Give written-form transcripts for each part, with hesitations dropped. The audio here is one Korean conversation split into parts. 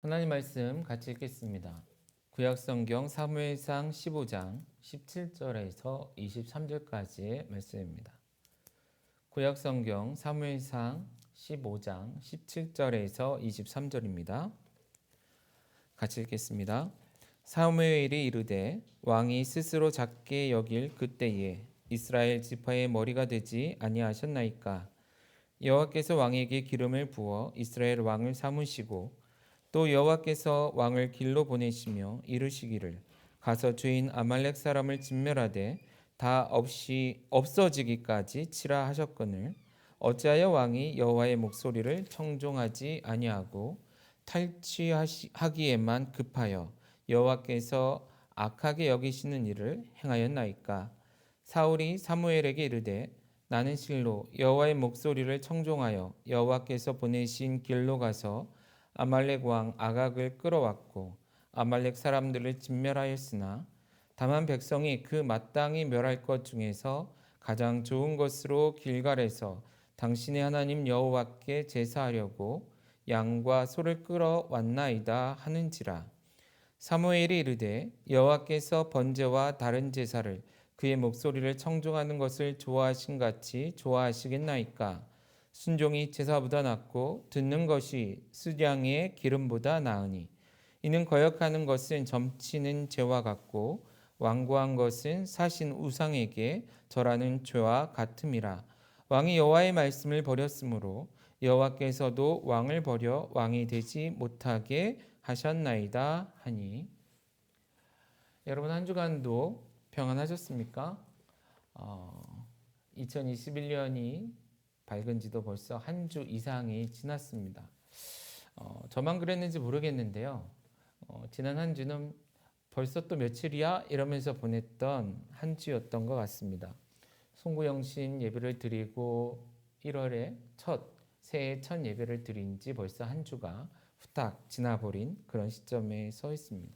하나님 말씀 같이 읽겠습니다. 구약성경 사무엘상 15장 17절에서 23절까지의 말씀입니다. 구약성경 사무엘상 15장 17절에서 23절입니다. 같이 읽겠습니다. 사무엘이 이르되 왕이 스스로 작게 여길 그때에 이스라엘 지파의 머리가 되지 아니하셨나이까. 여호와께서 왕에게 기름을 부어 이스라엘 왕을 삼으시고 또 여호와께서 왕을 길로 보내시며 이르시기를 가서 죄인 아말렉 사람을 진멸하되 다 없이 없어지기까지 치라 하셨거늘 어찌하여 왕이 여호와의 목소리를 청종하지 아니하고 탈취하기에만 급하여 여호와께서 악하게 여기시는 일을 행하였나이까. 사울이 사무엘에게 이르되 나는 실로 여호와의 목소리를 청종하여 여호와께서 보내신 길로 가서 아말렉 왕 아각을 끌어왔고 아말렉 사람들을 진멸하였으나 다만 백성이 그 마땅히 멸할 것 중에서 가장 좋은 것으로 길갈에서 당신의 하나님 여호와께 제사하려고 양과 소를 끌어왔나이다 하는지라. 사무엘이 이르되 여호와께서 번제와 다른 제사를 그의 목소리를 청종하는 것을 좋아하신 같이 좋아하시겠나이까. 순종이 제사보다 낫고 듣는 것이 수량의 기름보다 나으니 이는 거역하는 것은 점치는 죄와 같고 완고한 것은 사신 우상에게 절하는 죄와 같음이라. 왕이 여호와의 말씀을 버렸으므로 여호와께서도 왕을 버려 왕이 되지 못하게 하셨나이다 하니. 여러분 한 주간도 평안하셨습니까? 2021년이 밝은 지도 벌써 한 주 이상이 지났습니다. 저만 그랬는지 모르겠는데요. 지난 한 주는 벌써 또 며칠이야? 이러면서 보냈던 한 주였던 것 같습니다. 송구영신 예배를 드리고 1월에 새해 첫 예배를 드린 지 벌써 한 주가 후딱 지나버린 그런 시점에 서 있습니다.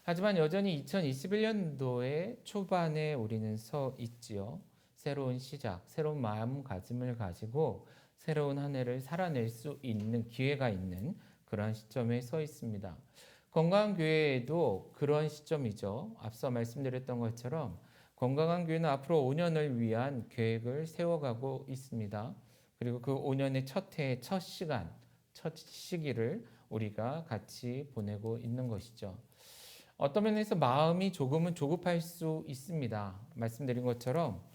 하지만 여전히 2021년도의 초반에 우리는 서 있지요. 새로운 시작, 새로운 마음가짐을 가지고 새로운 한 해를 살아낼 수 있는 기회가 있는 그런 시점에 서 있습니다. 건강한 교회에도 그런 시점이죠. 앞서 말씀드렸던 것처럼 건강한 교회는 앞으로 5년을 위한 계획을 세워가고 있습니다. 그리고 그 5년의 첫 해, 첫 시간, 첫 시기를 우리가 같이 보내고 있는 것이죠. 어떤 면에서 마음이 조금은 조급할 수 있습니다. 말씀드린 것처럼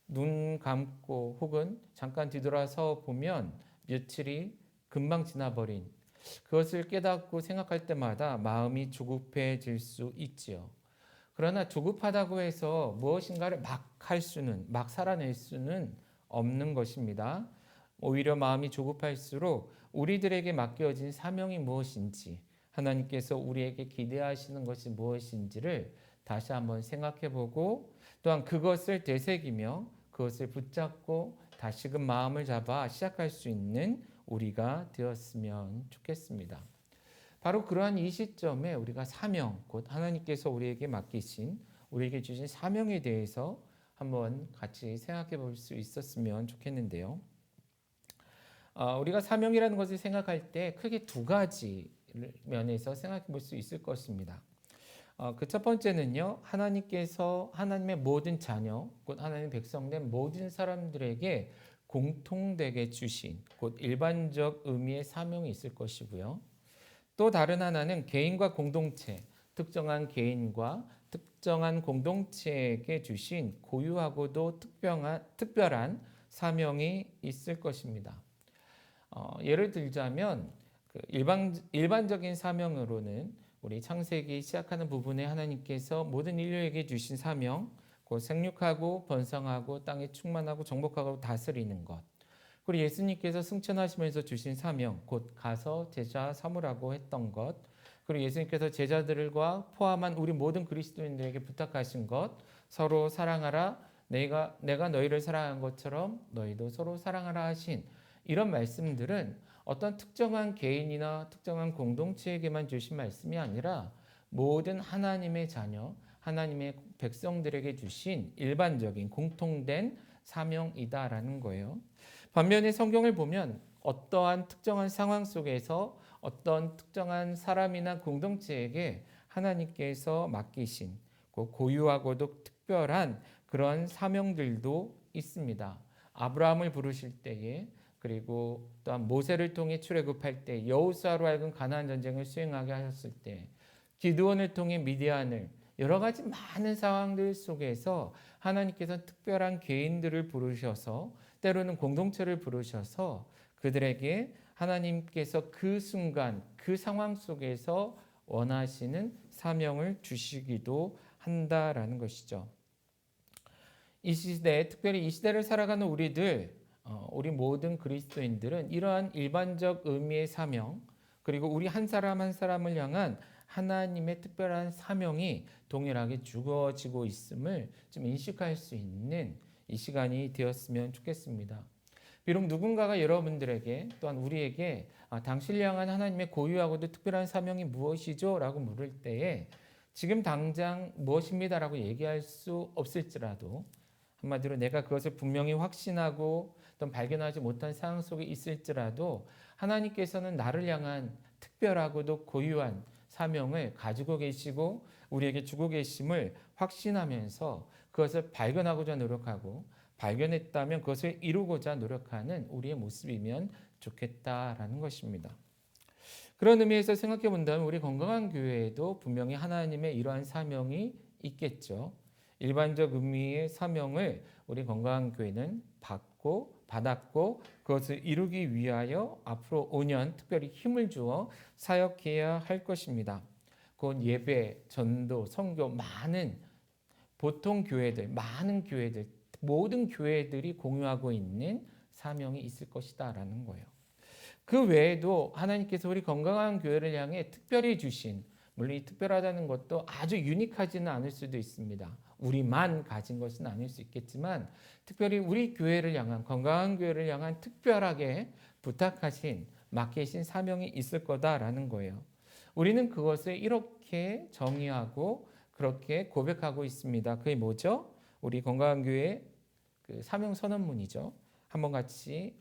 눈 감고 혹은 잠깐 뒤돌아서 보면 며칠이 금방 지나버린 그것을 깨닫고 생각할 때마다 마음이 조급해질 수 있지요. 그러나 조급하다고 해서 무엇인가를 막 살아낼 수는 없는 것입니다. 오히려 마음이 조급할수록 우리들에게 맡겨진 사명이 무엇인지, 하나님께서 우리에게 기대하시는 것이 무엇인지를 다시 한번 생각해 보고 또한 그것을 되새기며 그것을 붙잡고 다시금 마음을 잡아 시작할 수 있는 우리가 되었으면 좋겠습니다. 바로 그러한 이 시점에 우리가 사명, 곧 하나님께서 우리에게 맡기신, 우리에게 주신 사명에 대해서 한번 같이 생각해 볼 수 있었으면 좋겠는데요. 우리가 사명이라는 것을 생각할 때 크게 두 가지 면에서 생각해 볼 수 있을 것입니다. 그 첫 번째는요, 하나님께서 하나님의 모든 자녀, 곧 하나님의 백성된 모든 사람들에게 공통되게 주신, 곧 일반적 의미의 사명이 있을 것이고요. 또 다른 하나는 개인과 공동체, 특정한 개인과 특정한 공동체에게 주신 고유하고도 특별한 사명이 있을 것입니다. 예를 들자면 일반적인 사명으로는 우리 창세기 시작하는 부분에 하나님께서 모든 인류에게 주신 사명, 곧 생육하고 번성하고 땅에 충만하고 정복하고 다스리는 것. 그리고 예수님께서 승천하시면서 주신 사명, 곧 가서 제자 삼으라고 했던 것. 그리고 예수님께서 제자들과 포함한 우리 모든 그리스도인들에게 부탁하신 것, 서로 사랑하라. 내가 너희를 사랑한 것처럼 너희도 서로 사랑하라 하신 이런 말씀들은 어떤 특정한 개인이나 특정한 공동체에게만 주신 말씀이 아니라 모든 하나님의 자녀, 하나님의 백성들에게 주신 일반적인 공통된 사명이다라는 거예요. 반면에 성경을 보면 어떠한 특정한 상황 속에서 어떤 특정한 사람이나 공동체에게 하나님께서 맡기신 고유하고도 특별한 그런 사명들도 있습니다. 아브라함을 부르실 때에, 그리고 또한 모세를 통해 출애굽할 때, 여호수아로 하여금 가나안 전쟁을 수행하게 하셨을 때, 기드온을 통해 미디안을, 여러 가지 많은 상황들 속에서 하나님께서 특별한 개인들을 부르셔서, 때로는 공동체를 부르셔서 그들에게 하나님께서 그 순간 그 상황 속에서 원하시는 사명을 주시기도 한다라는 것이죠. 이 시대, 특별히 이 시대를 살아가는 우리들, 우리 모든 그리스도인들은 이러한 일반적 의미의 사명, 그리고 우리 한 사람 한 사람을 향한 하나님의 특별한 사명이 동일하게 주어지고 있음을 좀 인식할 수 있는 이 시간이 되었으면 좋겠습니다. 비록 누군가가 여러분들에게, 또한 우리에게 당신을 향한 하나님의 고유하고도 특별한 사명이 무엇이죠? 라고 물을 때에 지금 당장 무엇입니다 라고 얘기할 수 없을지라도, 한마디로 내가 그것을 분명히 확신하고 또 발견하지 못한 상황 속에 있을지라도 하나님께서는 나를 향한 특별하고도 고유한 사명을 가지고 계시고 우리에게 주고 계심을 확신하면서 그것을 발견하고자 노력하고, 발견했다면 그것을 이루고자 노력하는 우리의 모습이면 좋겠다라는 것입니다. 그런 의미에서 생각해 본다면 우리 건강한 교회에도 분명히 하나님의 이러한 사명이 있겠죠. 일반적 의미의 사명을 우리 건강한 교회는 받았고 그것을 이루기 위하여 앞으로 5년 특별히 힘을 주어 사역해야 할 것입니다. 곧 예배, 전도, 선교, 많은 보통 교회들, 많은 교회들, 모든 교회들이 공유하고 있는 사명이 있을 것이다라는 거예요. 그 외에도 하나님께서 우리 건강한 교회를 향해 특별히 주신, 물론 이 특별하다는 것도 아주 유니크하지는 않을 수도 있습니다. 우리만 가진 것은 아닐 수 있겠지만 특별히 우리 교회를 향한, 건강한 교회를 향한 특별하게 부탁하신, 맡기신 사명이 있을 거다라는 거예요. 우리는 그것을 이렇게 정의하고 그렇게 고백하고 있습니다. 그게 뭐죠? 우리 건강한 교회 그 사명 선언문이죠. 한번 같이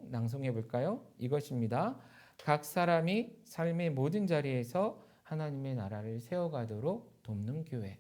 낭송해 볼까요? 이것입니다. 각 사람이 삶의 모든 자리에서 하나님의 나라를 세워가도록 돕는 교회.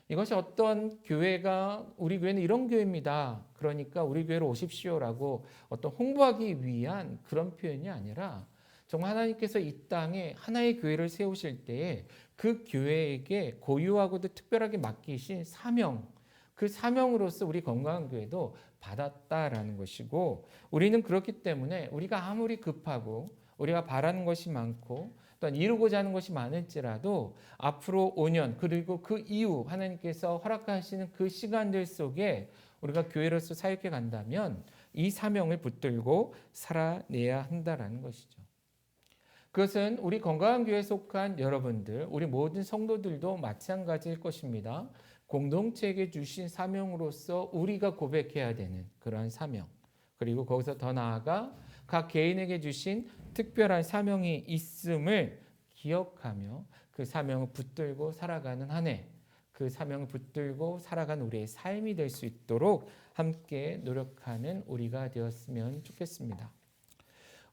이것이 어떤 교회가, 우리 교회는 이런 교회입니다, 그러니까 우리 교회로 오십시오라고 어떤 홍보하기 위한 그런 표현이 아니라, 정말 하나님께서 이 땅에 하나의 교회를 세우실 때에 그 교회에게 고유하고도 특별하게 맡기신 사명, 그 사명으로서 우리 건강한 교회도 받았다라는 것이고, 우리는 그렇기 때문에 우리가 아무리 급하고 우리가 바라는 것이 많고 또한 이루고자 하는 것이 많을지라도 앞으로 5년 그리고 그 이후 하나님께서 허락하시는 그 시간들 속에 우리가 교회로서 사역해 간다면 이 사명을 붙들고 살아내야 한다라는 것이죠. 그것은 우리 건강한 교회에 속한 여러분들, 우리 모든 성도들도 마찬가지일 것입니다. 공동체에게 주신 사명으로서 우리가 고백해야 되는 그러한 사명, 그리고 거기서 더 나아가 각 개인에게 주신 특별한 사명이 있음을 기억하며 그 사명을 붙들고 살아가는 한 해, 그 사명을 붙들고 살아가는 우리의 삶이 될 수 있도록 함께 노력하는 우리가 되었으면 좋겠습니다.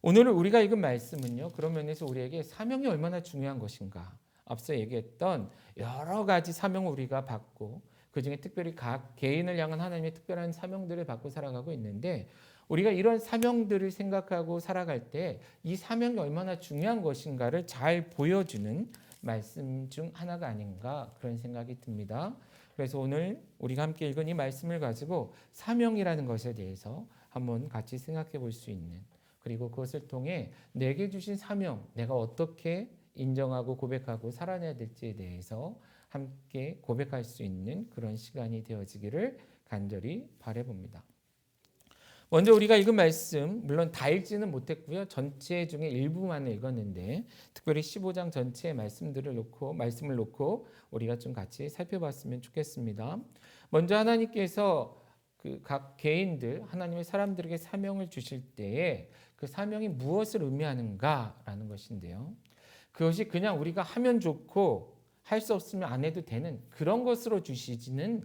오늘 우리가 읽은 말씀은요, 그런 면에서 우리에게 사명이 얼마나 중요한 것인가, 앞서 얘기했던 여러 가지 사명을 우리가 받고 그중에 특별히 각 개인을 향한 하나님의 특별한 사명들을 받고 살아가고 있는데, 우리가 이런 사명들을 생각하고 살아갈 때 이 사명이 얼마나 중요한 것인가를 잘 보여주는 말씀 중 하나가 아닌가, 그런 생각이 듭니다. 그래서 오늘 우리가 함께 읽은 이 말씀을 가지고 사명이라는 것에 대해서 한번 같이 생각해 볼 수 있는, 그리고 그것을 통해 내게 주신 사명, 내가 어떻게 인정하고 고백하고 살아내야 될지에 대해서 함께 고백할 수 있는 그런 시간이 되어지기를 간절히 바라봅니다. 먼저 우리가 읽은 말씀, 물론 다 읽지는 못했고요. 전체 중에 일부만 읽었는데 특별히 15장 전체의 말씀을 놓고 우리가 좀 같이 살펴봤으면 좋겠습니다. 먼저 하나님께서 그 각 개인들, 하나님의 사람들에게 사명을 주실 때에 그 사명이 무엇을 의미하는가라는 것인데요. 그것이 그냥 우리가 하면 좋고 할 수 없으면 안 해도 되는 그런 것으로 주시지는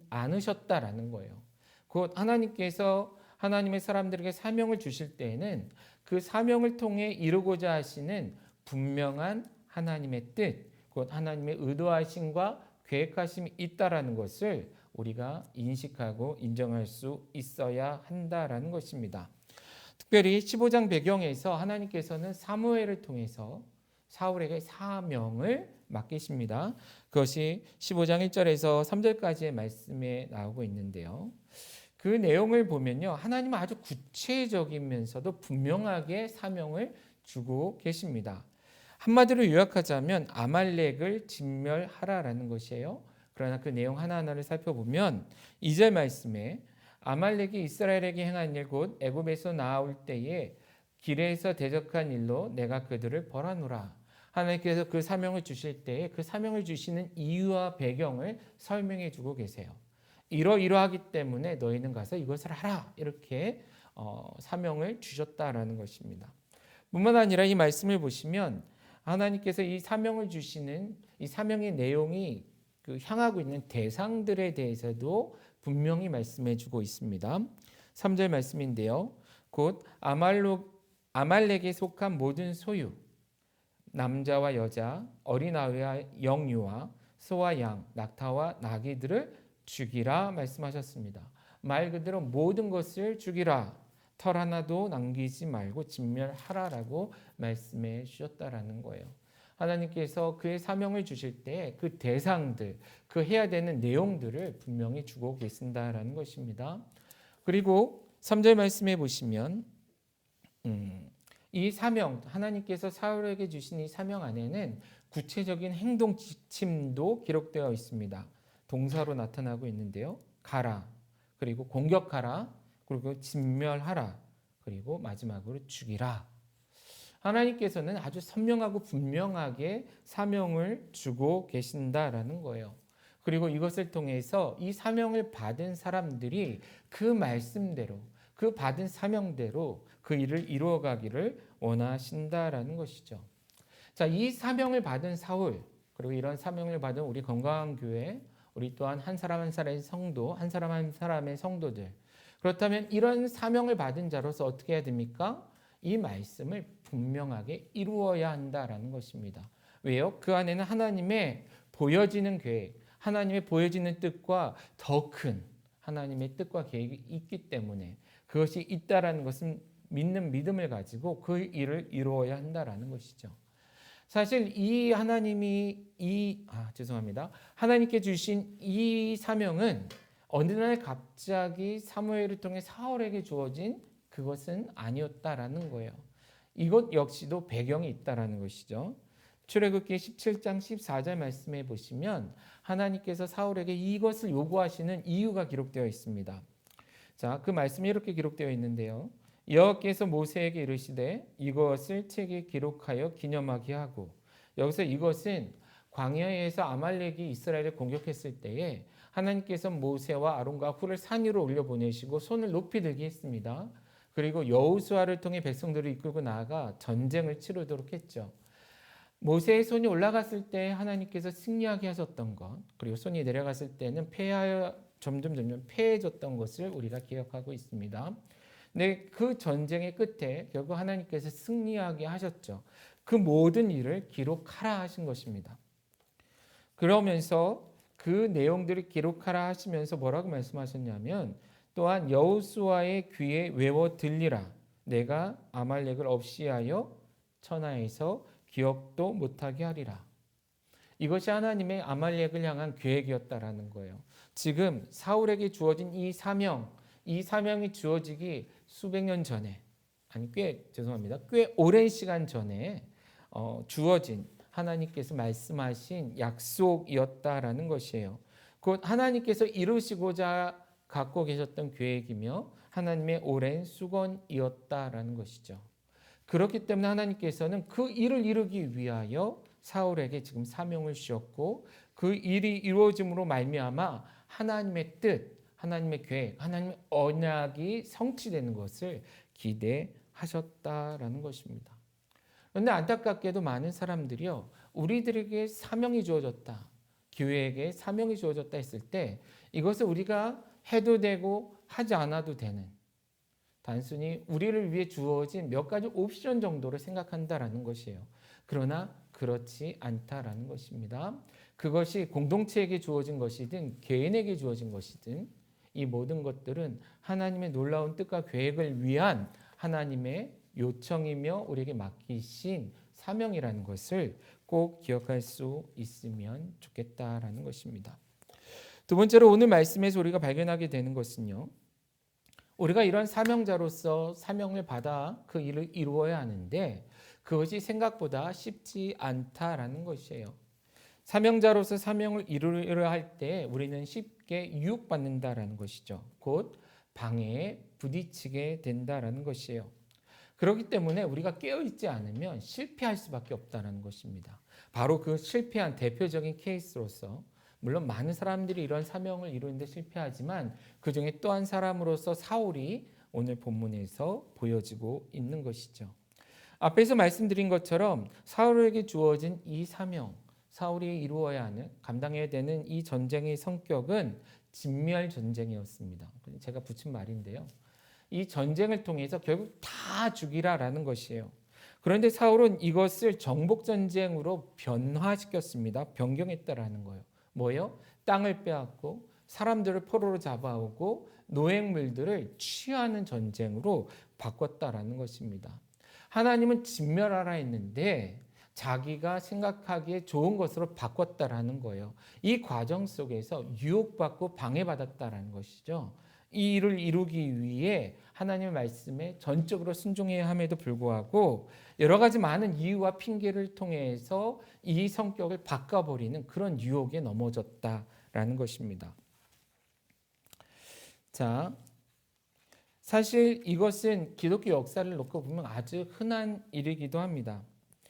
않으셨다라는 거예요. 곧 하나님께서 하나님의 사람들에게 사명을 주실 때에는 그 사명을 통해 이루고자 하시는 분명한 하나님의 뜻, 곧 하나님의 의도하심과 계획하심이 있다라는 것을 우리가 인식하고 인정할 수 있어야 한다라는 것입니다. 특별히 15장 배경에서 하나님께서는 사무엘을 통해서 사울에게 사명을 맡기십니다. 그것이 15장 1절에서 3절까지의 말씀에 나오고 있는데요. 그 내용을 보면요, 하나님은 아주 구체적이면서도 분명하게 사명을 주고 계십니다. 한마디로 요약하자면 아말렉을 진멸하라라는 것이에요. 그러나 그 내용 하나하나를 살펴보면 2절 말씀에 아말렉이 이스라엘에게 행한 일 곧 애굽에서 나올 때에 길에서 대적한 일로 내가 그들을 벌하노라. 하나님께서 그 사명을 주실 때에 그 사명을 주시는 이유와 배경을 설명해 주고 계세요. 이러이러하기 때문에 너희는 가서 이것을 하라. 이렇게 사명을 주셨다라는 것입니다. 뿐만 아니라 이 말씀을 보시면 하나님께서 이 사명을 주시는 이 사명의 내용이 향하고 있는 대상들에 대해서도 분명히 말씀해 주고 있습니다. 3절 말씀인데요. 곧 아말렉에 속한 모든 소유, 남자와 여자, 어린아이와 영유아, 소와 양, 낙타와 나귀들을 죽이라 말씀하셨습니다. 말 그대로 모든 것을 죽이라. 털 하나도 남기지 말고 진멸하라라고 말씀해 주셨다라는 거예요. 하나님께서 그의 사명을 주실 때 그 대상들, 그 해야 되는 내용들을 분명히 주고 계신다라는 것입니다. 그리고 3절 말씀해 보시면 이 사명, 하나님께서 사울에게 주신 이 사명 안에는 구체적인 행동 지침도 기록되어 있습니다. 동사로 나타나고 있는데요. 가라, 그리고 공격하라, 그리고 진멸하라, 그리고 마지막으로 죽이라. 하나님께서는 아주 선명하고 분명하게 사명을 주고 계신다라는 거예요. 그리고 이것을 통해서 이 사명을 받은 사람들이 그 말씀대로, 그 받은 사명대로 그 일을 이루어가기를 원하신다라는 것이죠. 자, 이 사명을 받은 사울, 그리고 이런 사명을 받은 우리 건강한 교회, 우리 또한 한 사람 한 사람의 성도, 한 사람 한 사람의 성도들. 그렇다면 이런 사명을 받은 자로서 어떻게 해야 됩니까? 이 말씀을 분명하게 이루어야 한다라는 것입니다. 왜요? 그 안에는 하나님의 보여지는 계획, 하나님의 보여지는 뜻과 더 큰 하나님의 뜻과 계획이 있기 때문에 그것이 있다라는 것은 믿는 믿음을 가지고 그 일을 이루어야 한다라는 것이죠. 사실 이 하나님께 주신 이 사명은 어느 날 갑자기 사무엘을 통해 사울에게 주어진 그것은 아니었다라는 거예요. 이것 역시도 배경이 있다라는 것이죠. 출애굽기 17장 14절 말씀에 보시면 하나님께서 사울에게 이것을 요구하시는 이유가 기록되어 있습니다. 자, 그 말씀이 이렇게 기록되어 있는데요. 여호와께서 모세에게 이르시되 이것을 책에 기록하여 기념하게 하고, 여기서 이것은 광야에서 아말렉이 이스라엘을 공격했을 때에 하나님께서 모세와 아론과 훌을 산 위로 올려 보내시고 손을 높이 들게 했습니다. 그리고 여호수아를 통해 백성들을 이끌고 나아가 전쟁을 치르도록 했죠. 모세의 손이 올라갔을 때 하나님께서 승리하게 하셨던 것, 그리고 손이 내려갔을 때는 점점 패해졌던 것을 우리가 기억하고 있습니다. 근데 그 전쟁의 끝에 결국 하나님께서 승리하게 하셨죠. 그 모든 일을 기록하라 하신 것입니다. 그러면서 그 내용들을 기록하라 하시면서 뭐라고 말씀하셨냐면, 또한 여호수아의 귀에 외워 들리라. 내가 아말렉을 없이하여 천하에서 기억도 못하게 하리라. 이것이 하나님의 아말렉을 향한 계획이었다라는 거예요. 지금 사울에게 주어진 이 사명이 주어지기 수백 년 전에, 꽤 오랜 시간 전에 주어진 하나님께서 말씀하신 약속이었다라는 것이에요. 곧 하나님께서 이루시고자 갖고 계셨던 계획이며 하나님의 오랜 수건이었다라는 것이죠. 그렇기 때문에 하나님께서는 그 일을 이루기 위하여 사울에게 지금 사명을 주셨고, 그 일이 이루어짐으로 말미암아 하나님의 뜻, 하나님의 계획, 하나님의 언약이 성취되는 것을 기대하셨다라는 것입니다. 그런데 안타깝게도 많은 사람들이요, 우리들에게 사명이 주어졌다, 교회에게 사명이 주어졌다 했을 때 이것을 우리가 해도 되고 하지 않아도 되는, 단순히 우리를 위해 주어진 몇 가지 옵션 정도를 생각한다라는 것이에요. 그러나 그렇지 않다라는 것입니다. 그것이 공동체에게 주어진 것이든 개인에게 주어진 것이든 이 모든 것들은 하나님의 놀라운 뜻과 계획을 위한 하나님의 요청이며 우리에게 맡기신 사명이라는 것을 꼭 기억할 수 있으면 좋겠다라는 것입니다. 두 번째로 오늘 말씀에서 우리가 발견하게 되는 것은요. 우리가 이런 사명자로서 사명을 받아 그 일을 이루어야 하는데 그것이 생각보다 쉽지 않다라는 것이에요. 사명자로서 사명을 이루려 할 때 우리는 쉽게 유혹받는다라는 것이죠. 곧 방해에 부딪히게 된다라는 것이에요. 그렇기 때문에 우리가 깨어있지 않으면 실패할 수밖에 없다는 것입니다. 바로 그 실패한 대표적인 케이스로서 물론 많은 사람들이 이런 사명을 이루는데 실패하지만 그 중에 또 한 사람으로서 사울이 오늘 본문에서 보여지고 있는 것이죠. 앞에서 말씀드린 것처럼 사울에게 주어진 이 사명, 사울이 이루어야 하는 감당해야 되는 이 전쟁의 성격은 진멸 전쟁이었습니다. 제가 붙인 말인데요. 이 전쟁을 통해서 결국 다 죽이라라는 것이에요. 그런데 사울은 이것을 정복 전쟁으로 변화시켰습니다. 변경했다라는 거예요. 뭐예요? 땅을 빼앗고 사람들을 포로로 잡아오고 노획물들을 취하는 전쟁으로 바꿨다라는 것입니다. 하나님은 진멸하라 했는데 자기가 생각하기에 좋은 것으로 바꿨다라는 거예요. 이 과정 속에서 유혹받고 방해받았다라는 것이죠. 이 일을 이루기 위해 하나님의 말씀에 전적으로 순종해야 함에도 불구하고 여러 가지 많은 이유와 핑계를 통해서 이 성격을 바꿔버리는 그런 유혹에 넘어졌다라는 것입니다. 자, 사실 이것은 기독교 역사를 놓고 보면 아주 흔한 일이기도 합니다.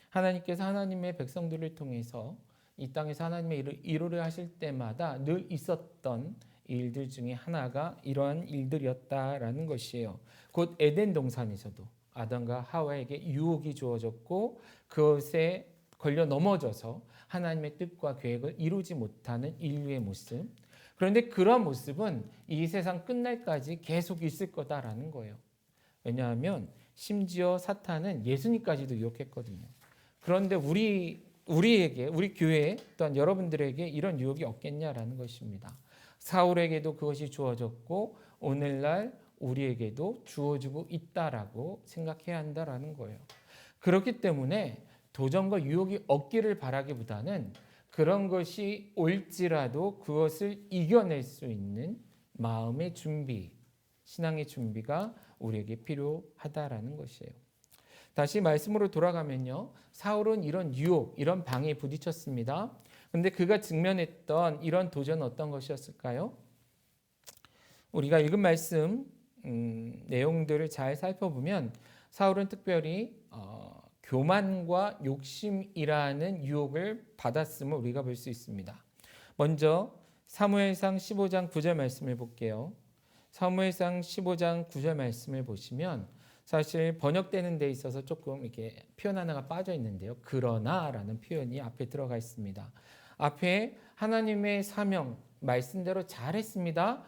하나님께서 하나님의 백성들을 통해서 이 땅에서 하나님의 일을 이루려 하실 때마다 늘 있었던 일들 중에 하나가 이러한 일들이었다라는 것이에요. 곧 에덴 동산에서도 아담과 하와에게 유혹이 주어졌고 그것에 걸려 넘어져서 하나님의 뜻과 계획을 이루지 못하는 인류의 모습. 그런데 그런 모습은 이 세상 끝날까지 계속 있을 거다라는 거예요. 왜냐하면 심지어 사탄은 예수님까지도 유혹했거든요. 그런데 우리에게, 우리 교회 또한 여러분들에게 이런 유혹이 없겠냐라는 것입니다. 사울에게도 그것이 주어졌고 오늘날 우리에게도 주어지고 있다라고 생각해야 한다라는 거예요. 그렇기 때문에 도전과 유혹이 없기를 바라기보다는 그런 것이 올지라도 그것을 이겨낼 수 있는 마음의 준비, 신앙의 준비가 우리에게 필요하다라는 것이에요. 다시 말씀으로 돌아가면요. 사울은 이런 유혹, 이런 방해에 부딪혔습니다. 그런데 그가 직면했던 이런 도전은 어떤 것이었을까요? 우리가 읽은 말씀 내용들을 잘 살펴보면 사울은 특별히 교만과 욕심이라는 유혹을 받았음을 우리가 볼 수 있습니다. 먼저 사무엘상 15장 9절 말씀을 볼게요. 사무엘상 15장 9절 말씀을 보시면 사실 번역되는 데 있어서 조금 이렇게 표현 하나가 빠져 있는데요. 그러나라는 표현이 앞에 들어가 있습니다. 앞에 하나님의 사명 말씀대로 잘했습니다.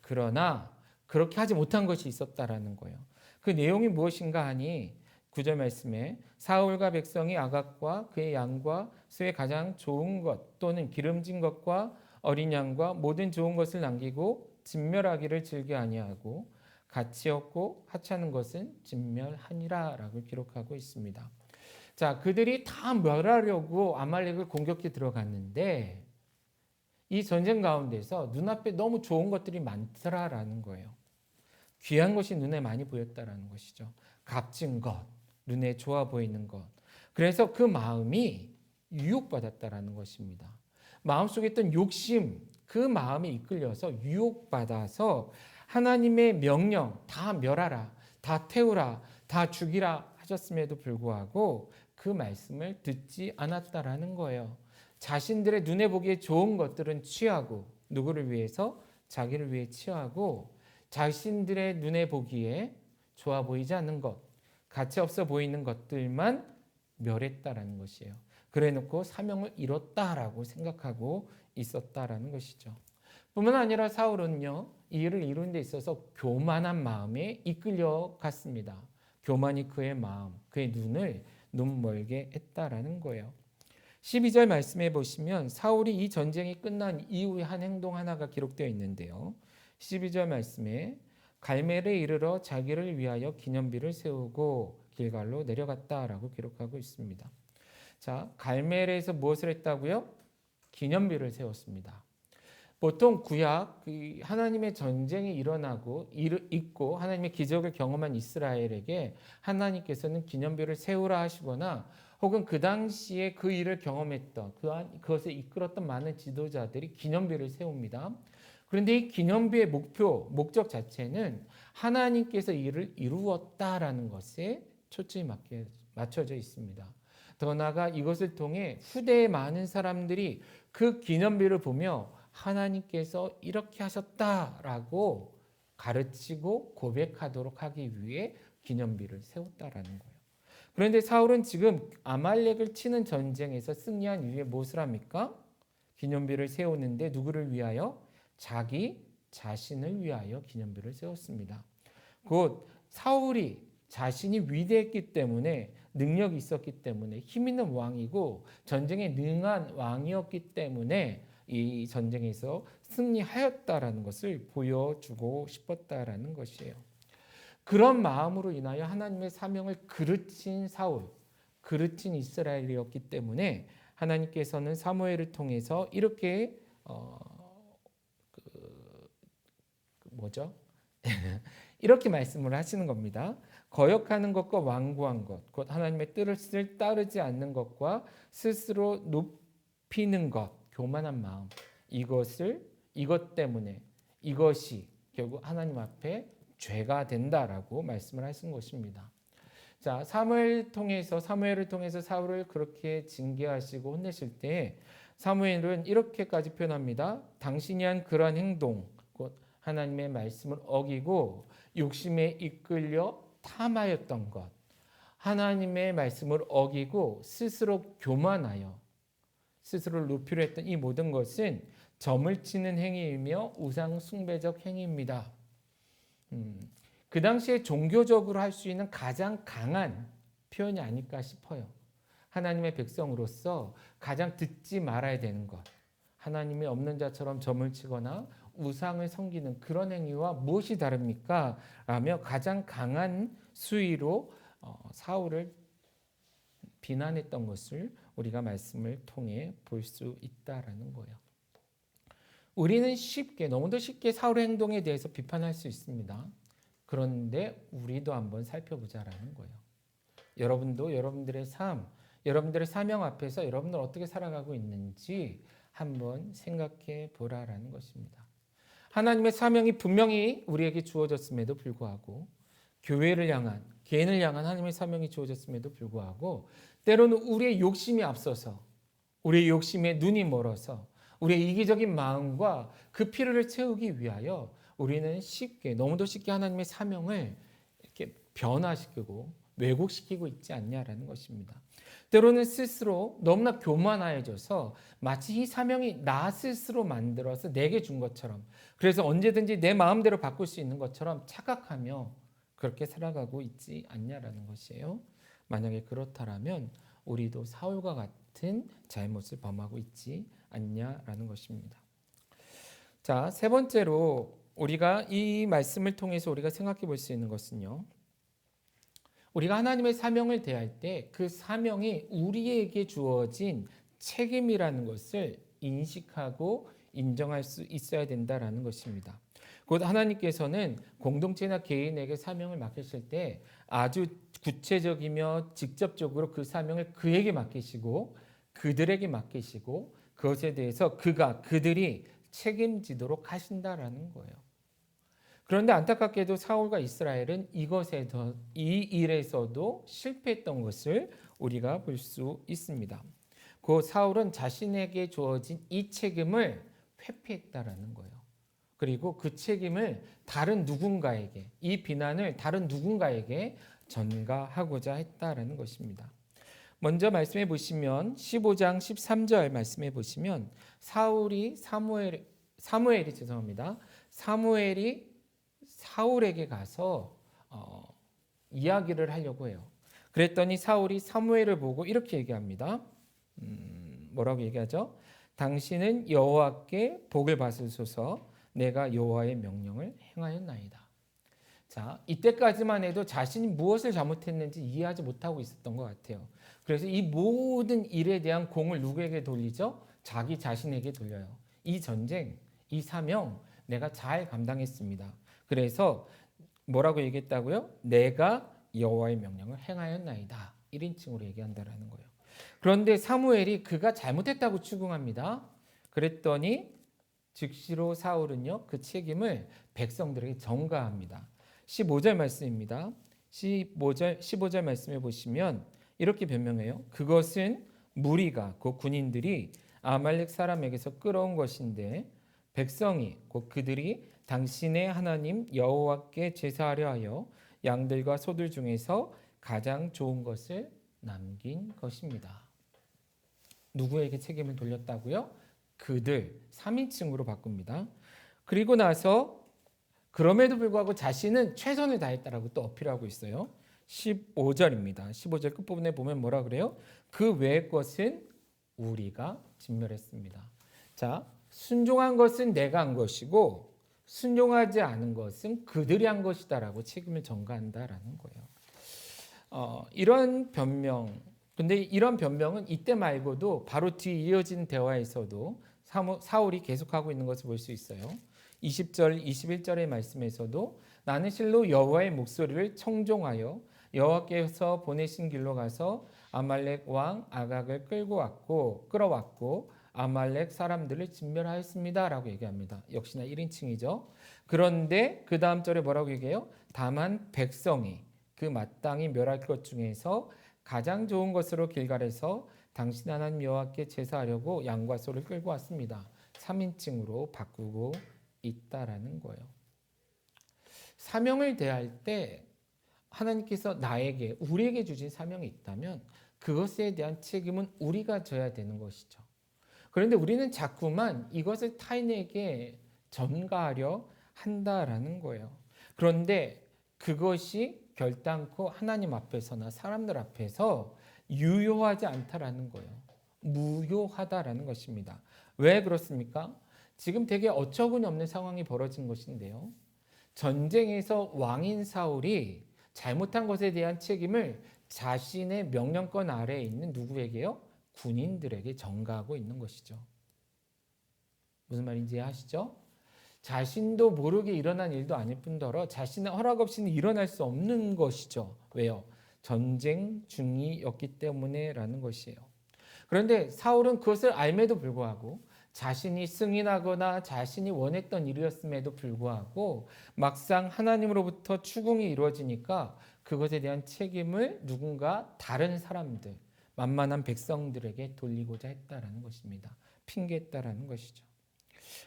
그러나 그렇게 하지 못한 것이 있었다라는 거예요. 그 내용이 무엇인가 하니 9절 말씀에 사울과 백성이 아각과 그의 양과 수의 가장 좋은 것 또는 기름진 것과 어린 양과 모든 좋은 것을 남기고 진멸하기를 즐겨 아니하고 가치 없고 하찮은 것은 진멸하니라라고 기록하고 있습니다. 자, 그들이 다 멸하려고 아말렉을 공격해 들어갔는데 이 전쟁 가운데서 눈앞에 너무 좋은 것들이 많더라라는 거예요. 귀한 것이 눈에 많이 보였다라는 것이죠. 값진 것, 눈에 좋아 보이는 것. 그래서 그 마음이 유혹받았다라는 것입니다. 마음속에 있던 욕심, 그 마음에 이끌려서 유혹받아서 하나님의 명령 다 멸하라, 다 태우라, 다 죽이라 하셨음에도 불구하고 그 말씀을 듣지 않았다라는 거예요. 자신들의 눈에 보기에 좋은 것들은 취하고 누구를 위해서? 자기를 위해 취하고 자신들의 눈에 보기에 좋아 보이지 않는 것, 가치 없어 보이는 것들만 멸했다라는 것이에요. 그래놓고 사명을 이뤘다라고 생각하고 있었다라는 것이죠. 뿐만 아니라 사울은요, 이 일을 이루는 데 있어서 교만한 마음에 이끌려 갔습니다. 교만이 그의 마음, 그의 눈을 눈멀게 했다라는 거예요. 12절 말씀해 보시면 사울이 이 전쟁이 끝난 이후에 한 행동 하나가 기록되어 있는데요. 12절 말씀에 갈멜에 이르러 자기를 위하여 기념비를 세우고 길갈로 내려갔다라고 기록하고 있습니다. 자, 갈멜에서 무엇을 했다고요? 기념비를 세웠습니다. 보통 구약 하나님의 전쟁이 일어나고 있고 하나님의 기적을 경험한 이스라엘에게 하나님께서는 기념비를 세우라 하시거나 혹은 그 당시에 그 일을 경험했던 그것을 이끌었던 많은 지도자들이 기념비를 세웁니다. 그런데 이 기념비의 목적 자체는 하나님께서 일을 이루었다라는 것에 초점이 맞춰져 있습니다. 더 나아가 이것을 통해 후대의 많은 사람들이 그 기념비를 보며 하나님께서 이렇게 하셨다라고 가르치고 고백하도록 하기 위해 기념비를 세웠다라는 거예요. 그런데 사울은 지금 아말렉을 치는 전쟁에서 승리한 이후에 무엇을 합니까? 기념비를 세우는데 누구를 위하여? 자기 자신을 위하여 기념비를 세웠습니다. 곧 사울이 자신이 위대했기 때문에 능력이 있었기 때문에 힘 있는 왕이고 전쟁에 능한 왕이었기 때문에 이 전쟁에서 승리하였다라는 것을 보여주고 싶었다라는 것이에요. 그런 마음으로 인하여 하나님의 사명을 그르친 사울, 그르친 이스라엘이었기 때문에 하나님께서는 사무엘을 통해서 이렇게 이렇게 말씀을 하시는 겁니다. 거역하는 것과 완고한 것, 곧 하나님의 뜻을 따르지 않는 것과 스스로 높이는 것, 교만한 마음, 이것 때문에 이것이 결국 하나님 앞에 죄가 된다라고 말씀을 하신 것입니다. 자, 사무엘을 통해서 사울을 그렇게 징계하시고 혼내실 때 사무엘은 이렇게까지 표현합니다. 당신이 한 그러한 행동, 곧 하나님의 말씀을 어기고 욕심에 이끌려 탐하였던 것, 하나님의 말씀을 어기고 스스로 교만하여 스스로를 높이려 했던 이 모든 것은 점을 치는 행위이며 우상 숭배적 행위입니다. 그 당시에 종교적으로 할 수 있는 가장 강한 표현이 아닐까 싶어요. 하나님의 백성으로서 가장 듣지 말아야 되는 것, 하나님이 없는 자처럼 점을 치거나 우상을 섬기는 그런 행위와 무엇이 다릅니까? 라며 가장 강한 수위로 사울을 비난했던 것을 우리가 말씀을 통해 볼 수 있다라는 거예요. 우리는 너무도 쉽게 사울의 행동에 대해서 비판할 수 있습니다. 그런데 우리도 한번 살펴보자라는 거예요. 여러분도 여러분들의 삶, 여러분들의 사명 앞에서 여러분들 어떻게 살아가고 있는지 한번 생각해 보라라는 것입니다. 하나님의 사명이 분명히 우리에게 주어졌음에도 불구하고 교회를 향한, 개인을 향한 하나님의 사명이 주어졌음에도 불구하고 때로는 우리의 욕심이 앞서서 우리의 욕심에 눈이 멀어서 우리의 이기적인 마음과 그 필요를 채우기 위하여 우리는 너무도 쉽게 하나님의 사명을 이렇게 변화시키고 왜곡시키고 있지 않냐라는 것입니다. 때로는 스스로 너무나 교만해져서 마치 이 사명이 나 스스로 만들어서 내게 준 것처럼, 그래서 언제든지 내 마음대로 바꿀 수 있는 것처럼 착각하며 그렇게 살아가고 있지 않냐라는 것이에요. 만약에 그렇다면 우리도 사울과 같은 잘못을 범하고 있지 않냐라는 것입니다. 자, 세 번째로 우리가 이 말씀을 통해서 우리가 생각해 볼 수 있는 것은요, 우리가 하나님의 사명을 대할 때 그 사명이 우리에게 주어진 책임이라는 것을 인식하고 인정할 수 있어야 된다라는 것입니다. 곧 하나님께서는 공동체나 개인에게 사명을 맡기실 때 아주 구체적이며 직접적으로 그 사명을 그에게 맡기시고 그들에게 맡기시고 그것에 대해서 그들이 책임지도록 하신다라는 거예요. 그런데 안타깝게도 사울과 이스라엘은 이 일에서도 실패했던 것을 우리가 볼 수 있습니다. 그 사울은 자신에게 주어진 이 책임을 회피했다라는 거예요. 그리고 그 책임을 이 비난을 다른 누군가에게 전가하고자 했다라는 것입니다. 먼저 말씀해 보시면 15장 13절 말씀해 보시면 사무엘이 사무엘이 사울에게 가서 이야기를 하려고 해요. 그랬더니 사울이 사무엘을 보고 이렇게 얘기합니다. 뭐라고 얘기하죠? 당신은 여호와께 복을 받으소서. 내가 여호와의 명령을 행하였나이다. 자, 이때까지만 해도 자신이 무엇을 잘못했는지 이해하지 못하고 있었던 것 같아요. 그래서 이 모든 일에 대한 공을 누구에게 돌리죠? 자기 자신에게 돌려요. 이 전쟁, 이 사명 내가 잘 감당했습니다. 그래서 뭐라고 얘기했다고요? 내가 여호와의 명령을 행하였나이다. 1인칭으로 얘기한다라는 거예요. 그런데 사무엘이 그가 잘못했다고 추궁합니다. 그랬더니 즉시로 사울은요, 그 책임을 백성들에게 전가합니다. 15절 말씀입니다. 15절 말씀에 보시면 이렇게 변명해요. 그것은 무리가 곧 군인들이 아말렉 사람에게서 끌어온 것인데 백성이 곧 그들이 당신의 하나님 여호와께 제사하려 하여 양들과 소들 중에서 가장 좋은 것을 남긴 것입니다. 누구에게 책임을 돌렸다고요? 그들 3인칭으로 바꿉니다. 그리고 나서 그럼에도 불구하고 자신은 최선을 다했다라고 또 어필하고 있어요. 15절입니다. 15절 끝부분에 보면 뭐라 그래요? 그 외의 것은 우리가 진멸했습니다. 자, 순종한 것은 내가 한 것이고 순종하지 않은 것은 그들이 한 것이다라고 책임을 전가한다라는 거예요. 이런 변명, 근데 이런 변명은 이때 말고도 바로 뒤 이어진 대화에서도 사울이 계속하고 있는 것을 볼 수 있어요. 20절, 21절의 말씀에서도 나는 실로 여호와의 목소리를 청종하여 여호와께서 보내신 길로 가서 아말렉 왕 아각을 끌어왔고 아말렉 사람들을 진멸하였습니다라고 얘기합니다. 역시나 1인칭이죠. 그런데 그 다음 절에 뭐라고 얘기해요? 다만 백성이 그 마땅히 멸할 것 중에서 가장 좋은 것으로 길갈에서 당신 하나님 여호와께 제사하려고 양과 소를 끌고 왔습니다. 3인칭으로 바꾸고 있다라는 거예요. 사명을 대할 때 하나님께서 우리에게 주신 사명이 있다면 그것에 대한 책임은 우리가 져야 되는 것이죠. 그런데 우리는 자꾸만 이것을 타인에게 전가하려 한다라는 거예요. 그런데 그것이 결단코 하나님 앞에서나 사람들 앞에서 유효하지 않다라는 거예요. 무효하다라는 것입니다. 왜 그렇습니까? 지금 되게 어처구니 없는 상황이 벌어진 것인데요. 전쟁에서 왕인 사울이 잘못한 것에 대한 책임을 자신의 명령권 아래에 있는 누구에게요? 군인들에게 전가하고 있는 것이죠. 무슨 말인지 아시죠? 자신도 모르게 일어난 일도 아닐 뿐더러 자신의 허락 없이는 일어날 수 없는 것이죠. 왜요? 전쟁 중이었기 때문에라는 것이에요. 그런데 사울은 그것을 알매도 불구하고 자신이 승인하거나 자신이 원했던 일이었음에도 불구하고 막상 하나님으로부터 추궁이 이루어지니까 그것에 대한 책임을 누군가 다른 사람들, 만만한 백성들에게 돌리고자 했다라는 것입니다. 핑계했다라는 것이죠.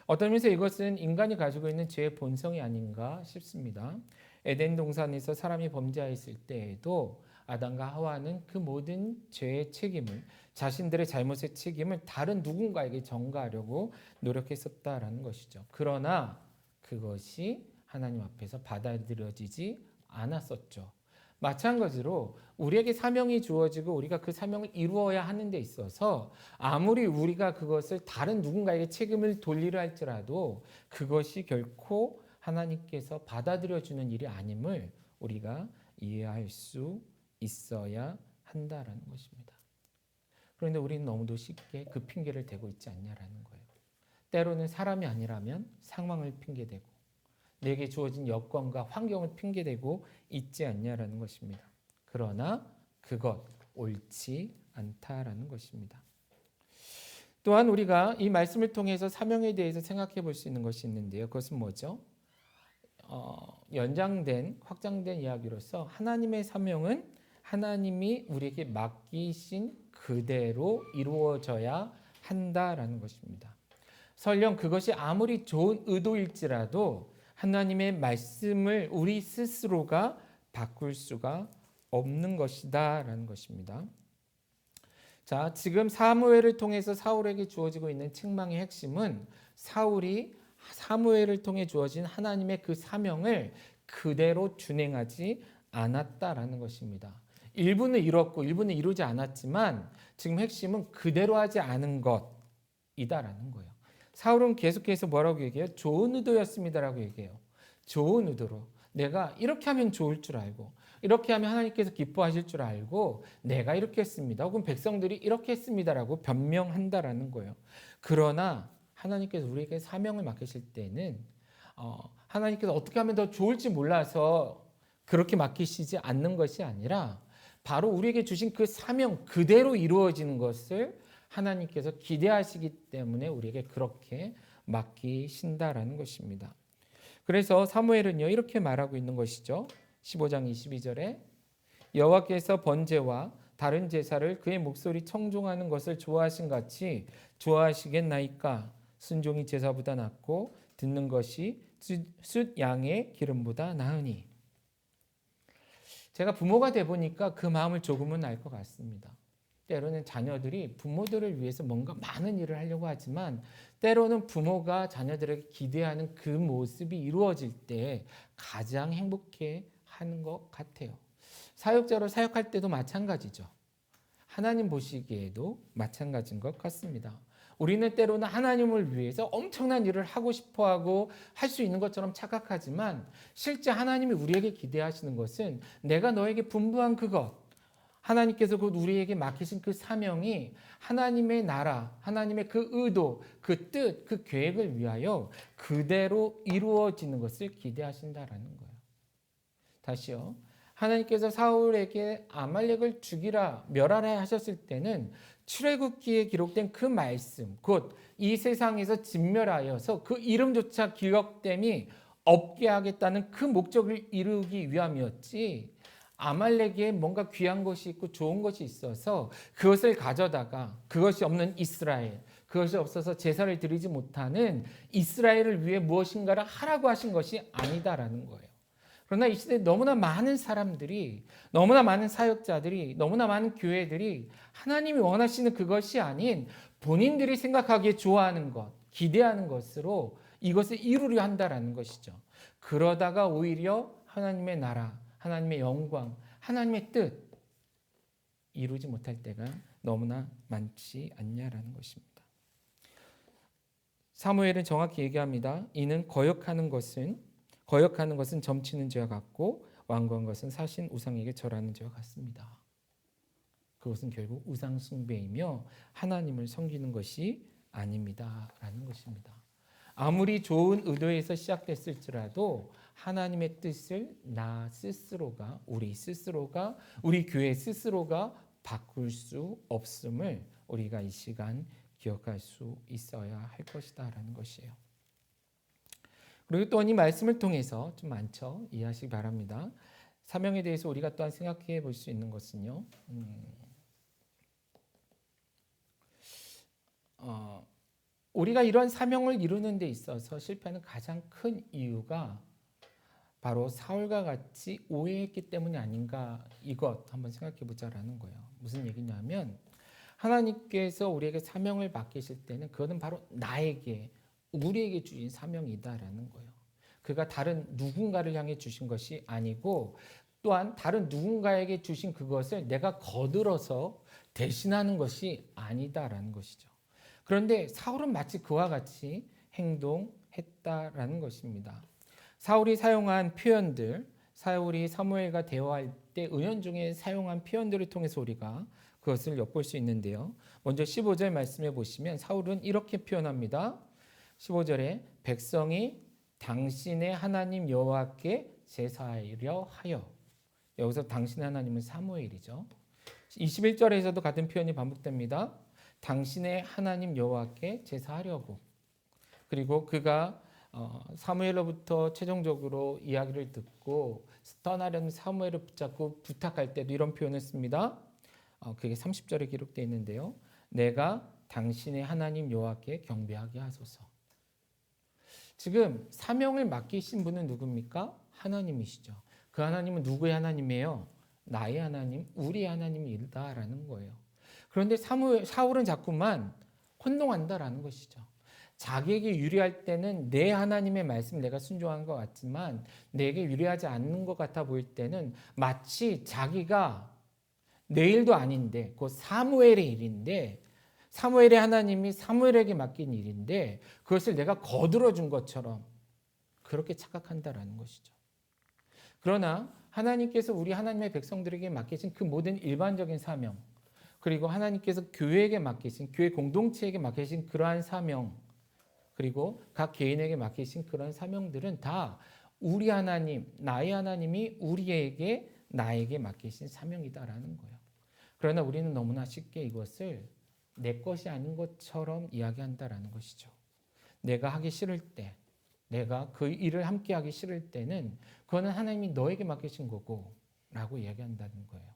어떤 면에서 이것은 인간이 가지고 있는 죄의 본성이 아닌가 싶습니다. 에덴 동산에서 사람이 범죄하였을 때에도 아담과 하와는 그 모든 죄의 책임을, 자신들의 잘못의 책임을 다른 누군가에게 전가하려고 노력했었다라는 것이죠. 그러나 그것이 하나님 앞에서 받아들여지지 않았었죠. 마찬가지로 우리에게 사명이 주어지고 우리가 그 사명을 이루어야 하는 데 있어서 아무리 우리가 그것을 다른 누군가에게 책임을 돌리려 할지라도 그것이 결코 하나님께서 받아들여주는 일이 아님을 우리가 이해할 수 있어야 한다라는 것입니다. 그런데 우리는 너무도 쉽게 그 핑계를 대고 있지 않냐라는 거예요. 때로는 사람이 아니라면 상황을 핑계대고 내게 주어진 여건과 환경을 핑계대고 있지 않냐라는 것입니다. 그러나 그것 옳지 않다라는 것입니다. 또한 우리가 이 말씀을 통해서 사명에 대해서 생각해 볼 수 있는 것이 있는데요. 그것은 뭐죠? 확장된 이야기로서 하나님의 사명은 하나님이 우리에게 맡기신 그대로 이루어져야 한다라는 것입니다. 설령 그것이 아무리 좋은 의도일지라도 하나님의 말씀을 우리 스스로가 바꿀 수가 없는 것이다라는 것입니다. 자, 지금 사무엘을 통해서 사울에게 주어지고 있는 책망의 핵심은 사울이 사무엘을 통해 주어진 하나님의 그 사명을 그대로 준행하지 않았다라는 것입니다. 일부는 이뤘고 일부는 이루지 않았지만 지금 핵심은 그대로 하지 않은 것이다라는 거예요. 사울은 계속해서 뭐라고 얘기해요? 좋은 의도였습니다라고 얘기해요. 좋은 의도로. 내가 이렇게 하면 좋을 줄 알고 이렇게 하면 하나님께서 기뻐하실 줄 알고 내가 이렇게 했습니다. 혹은 백성들이 이렇게 했습니다라고 변명한다라는 거예요. 그러나 하나님께서 우리에게 사명을 맡기실 때는 하나님께서 어떻게 하면 더 좋을지 몰라서 그렇게 맡기시지 않는 것이 아니라 바로 우리에게 주신 그 사명 그대로 이루어지는 것을 하나님께서 기대하시기 때문에 우리에게 그렇게 맡기신다라는 것입니다. 그래서 사무엘은요 이렇게 말하고 있는 것이죠. 15장 22절에 여호와께서 번제와 다른 제사를 그의 목소리 청종하는 것을 좋아하신 같이 좋아하시겠나이까. 순종이 제사보다 낫고 듣는 것이 숫 양의 기름보다 나으니. 제가 부모가 돼 보니까 그 마음을 조금은 알 것 같습니다. 때로는 자녀들이 부모들을 위해서 뭔가 많은 일을 하려고 하지만 때로는 부모가 자녀들에게 기대하는 그 모습이 이루어질 때 가장 행복해 하는 것 같아요. 사역자로 사역할 때도 마찬가지죠. 하나님 보시기에도 마찬가지인 것 같습니다. 우리는 때로는 하나님을 위해서 엄청난 일을 하고 싶어하고 할 수 있는 것처럼 착각하지만 실제 하나님이 우리에게 기대하시는 것은 내가 너에게 분부한 그것, 하나님께서 곧 우리에게 맡기신 그 사명이 하나님의 나라, 하나님의 그 의도, 그 뜻, 그 계획을 위하여 그대로 이루어지는 것을 기대하신다라는 거예요. 다시요. 하나님께서 사울에게 아말렉을 죽이라 멸하라 하셨을 때는 출애굽기에 기록된 그 말씀, 곧 이 세상에서 진멸하여서 그 이름조차 기억됨이 없게 하겠다는 그 목적을 이루기 위함이었지, 아말렉에 뭔가 귀한 것이 있고 좋은 것이 있어서 그것을 가져다가 그것이 없는 이스라엘, 그것이 없어서 제사를 드리지 못하는 이스라엘을 위해 무엇인가를 하라고 하신 것이 아니다라는 거예요. 그러나 이 시대에 너무나 많은 사람들이, 너무나 많은 사역자들이, 너무나 많은 교회들이 하나님이 원하시는 그것이 아닌 본인들이 생각하기에 좋아하는 것, 기대하는 것으로 이것을 이루려 한다라는 것이죠. 그러다가 오히려 하나님의 나라, 하나님의 영광, 하나님의 뜻 이루지 못할 때가 너무나 많지 않냐라는 것입니다. 사무엘은 정확히 얘기합니다. 이는 거역하는 것은 점치는 죄와 같고 완고한 것은 사신 우상에게 절하는 죄와 같습니다. 그것은 결국 우상 숭배이며 하나님을 섬기는 것이 아닙니다라는 것입니다. 아무리 좋은 의도에서 시작됐을지라도 하나님의 뜻을 나 스스로가, 우리 교회 스스로가 바꿀 수 없음을 우리가 이 시간 기억할 수 있어야 할 것이다라는 것이에요. 그리고 또 이 말씀을 통해서 좀 많죠. 이해하시기 바랍니다. 사명에 대해서 우리가 또한 생각해 볼 수 있는 것은요. 우리가 이런 사명을 이루는 데 있어서 실패하는 가장 큰 이유가 바로 사울과 같이 오해했기 때문이 아닌가, 이것 한번 생각해 보자라는 거예요. 무슨 얘기냐면 하나님께서 우리에게 사명을 맡기실 때는 그것은 바로 나에게, 우리에게 주신 사명이다라는 거예요. 그가 다른 누군가를 향해 주신 것이 아니고 또한 다른 누군가에게 주신 그것을 내가 거들어서 대신하는 것이 아니다라는 것이죠. 그런데 사울은 마치 그와 같이 행동했다라는 것입니다. 사울이 사용한 표현들, 사울이 사무엘과 대화할 때 은연중에 사용한 표현들을 통해서 우리가 그것을 엿볼 수 있는데요. 먼저 15절 말씀해 보시면 사울은 이렇게 표현합니다. 15절에 백성이 당신의 하나님 여호와께 제사하려 하여. 여기서 당신의 하나님은 사무엘이죠. 21절에서도 같은 표현이 반복됩니다. 당신의 하나님 여호와께 제사하려고. 그리고 그가 사무엘로부터 최종적으로 이야기를 듣고 떠나려는 사무엘을 붙잡고 부탁할 때도 이런 표현을 씁니다. 그게 30절에 기록되어 있는데요. 내가 당신의 하나님 여호와께 경배하게 하소서. 지금 사명을 맡기신 분은 누굽니까? 하나님이시죠. 그 하나님은 누구의 하나님이에요? 나의 하나님, 우리의 하나님이다라는 거예요. 그런데 사울은 자꾸만 혼동한다라는 것이죠. 자기에게 유리할 때는 내 하나님의 말씀 내가 순종한 것 같지만 내게 유리하지 않는 것 같아 보일 때는 마치 자기가 내 일도 아닌데 그 사무엘의 일인데 사무엘의 하나님이 사무엘에게 맡긴 일인데 그것을 내가 거들어 준 것처럼 그렇게 착각한다라는 것이죠. 그러나 하나님께서 우리 하나님의 백성들에게 맡기신 그 모든 일반적인 사명 그리고 하나님께서 교회에게 맡기신 교회 공동체에게 맡기신 그러한 사명 그리고 각 개인에게 맡기신 그런 사명들은 다 우리 하나님, 나의 하나님이 우리에게 나에게 맡기신 사명이다라는 거예요. 그러나 우리는 너무나 쉽게 이것을 내 것이 아닌 것처럼 이야기한다라는 것이죠. 내가 하기 싫을 때, 내가 그 일을 함께 하기 싫을 때는 그거는 하나님이 너에게 맡기신 거고 라고 이야기한다는 거예요.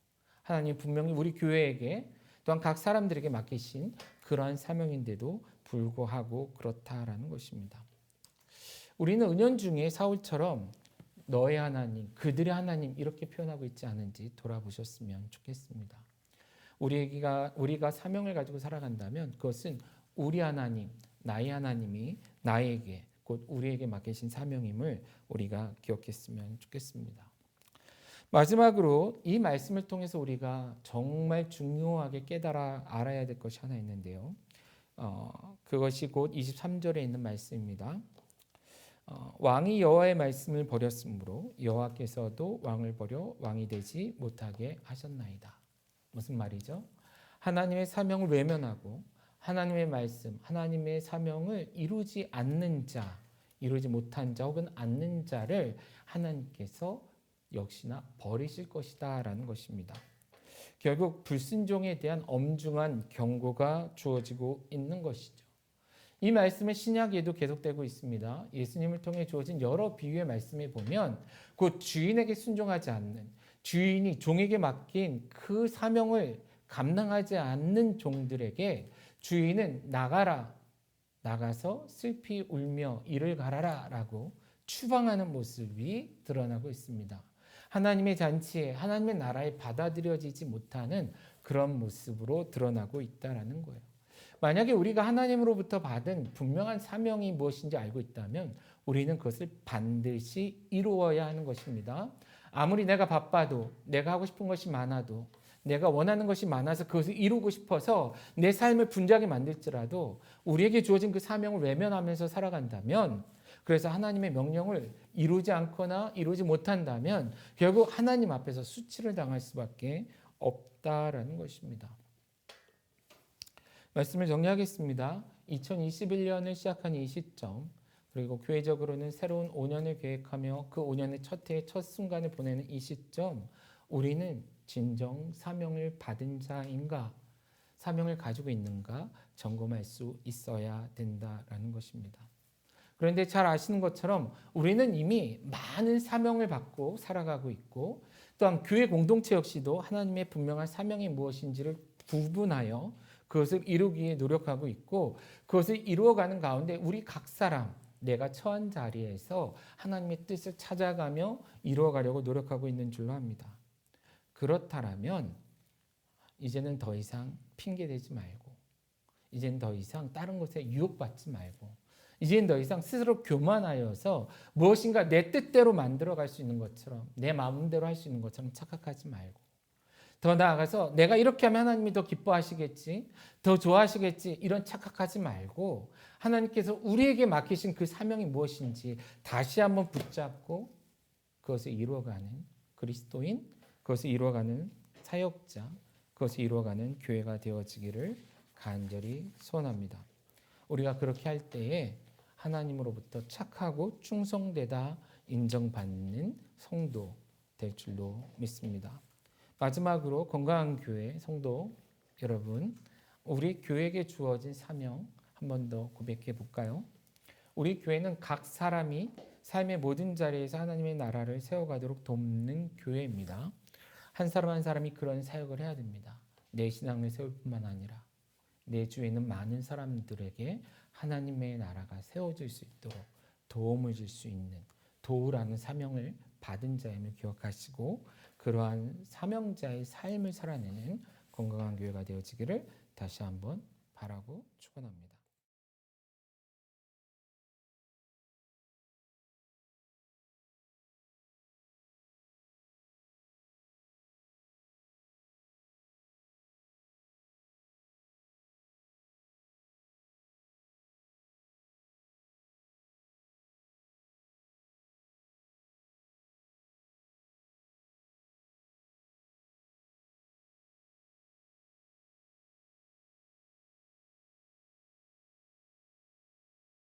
하나님 분명히 우리 교회에게 또한 각 사람들에게 맡기신 그러한 사명인데도 불구하고 그렇다라는 것입니다. 우리는 은연중에 사울처럼 너의 하나님, 그들의 하나님 이렇게 표현하고 있지 않은지 돌아보셨으면 좋겠습니다. 우리가 사명을 가지고 살아간다면 그것은 우리 하나님, 나의 하나님이 나에게 곧 우리에게 맡기신 사명임을 우리가 기억했으면 좋겠습니다. 마지막으로 이 말씀을 통해서 우리가 정말 중요하게 깨달아 알아야 될 것이 하나 있는데요. 그것이 곧 23절에 있는 말씀입니다. 왕이 여호와의 말씀을 버렸으므로 여호와께서도 왕을 버려 왕이 되지 못하게 하셨나이다. 무슨 말이죠? 하나님의 사명을 외면하고 하나님의 말씀, 하나님의 사명을 이루지 않는 자, 이루지 못한 자 혹은 않는 자를 하나님께서 역시나 버리실 것이다 라는 것입니다. 결국 불순종에 대한 엄중한 경고가 주어지고 있는 것이죠. 이 말씀은 신약에도 계속되고 있습니다. 예수님을 통해 주어진 여러 비유의 말씀에 보면 곧 주인에게 순종하지 않는 주인이 종에게 맡긴 그 사명을 감당하지 않는 종들에게 주인은 나가서 슬피 울며 이를 갈아라 라고 추방하는 모습이 드러나고 있습니다. 하나님의 잔치에 하나님의 나라에 받아들여지지 못하는 그런 모습으로 드러나고 있다는 거예요. 만약에 우리가 하나님으로부터 받은 분명한 사명이 무엇인지 알고 있다면 우리는 그것을 반드시 이루어야 하는 것입니다. 아무리 내가 바빠도 내가 하고 싶은 것이 많아도 내가 원하는 것이 많아서 그것을 이루고 싶어서 내 삶을 분주하게 만들지라도 우리에게 주어진 그 사명을 외면하면서 살아간다면 그래서 하나님의 명령을 이루지 않거나 이루지 못한다면 결국 하나님 앞에서 수치를 당할 수밖에 없다라는 것입니다. 말씀을 정리하겠습니다. 2021년을 시작한 이 시점 그리고 교회적으로는 새로운 5년을 계획하며 그 5년의 첫 해의 첫 순간을 보내는 이 시점 우리는 진정 사명을 받은 자인가 사명을 가지고 있는가 점검할 수 있어야 된다라는 것입니다. 그런데 잘 아시는 것처럼 우리는 이미 많은 사명을 받고 살아가고 있고 또한 교회 공동체 역시도 하나님의 분명한 사명이 무엇인지를 구분하여 그것을 이루기에 노력하고 있고 그것을 이루어가는 가운데 우리 각 사람 내가 처한 자리에서 하나님의 뜻을 찾아가며 이루어가려고 노력하고 있는 줄로 압니다. 그렇다면 이제는 더 이상 핑계대지 말고 이제는 더 이상 다른 것에 유혹받지 말고 이제는 더 이상 스스로 교만하여서 무엇인가 내 뜻대로 만들어갈 수 있는 것처럼 내 마음대로 할 수 있는 것처럼 착각하지 말고 더 나아가서 내가 이렇게 하면 하나님이 더 기뻐하시겠지 더 좋아하시겠지 이런 착각하지 말고 하나님께서 우리에게 맡기신 그 사명이 무엇인지 다시 한번 붙잡고 그것을 이루어가는 그리스도인 그것을 이루어가는 사역자 그것을 이루어가는 교회가 되어지기를 간절히 소원합니다. 우리가 그렇게 할 때에 하나님으로부터 착하고 충성되다 인정받는 성도 될 줄로 믿습니다. 마지막으로 건강한 교회 성도 여러분, 우리 교회에게 주어진 사명 한 번 더 고백해 볼까요? 우리 교회는 각 사람이 삶의 모든 자리에서 하나님의 나라를 세워가도록 돕는 교회입니다. 한 사람 한 사람이 그런 사역을 해야 됩니다. 내 신앙을 세울 뿐만 아니라 내 주위에 있는 많은 사람들에게 하나님의 나라가 세워질 수 있도록 도움을 줄 수 있는 도우라는 사명을 받은 자임을 기억하시고 그러한 사명자의 삶을 살아내는 건강한 교회가 되어지기를 다시 한번 바라고 축원합니다.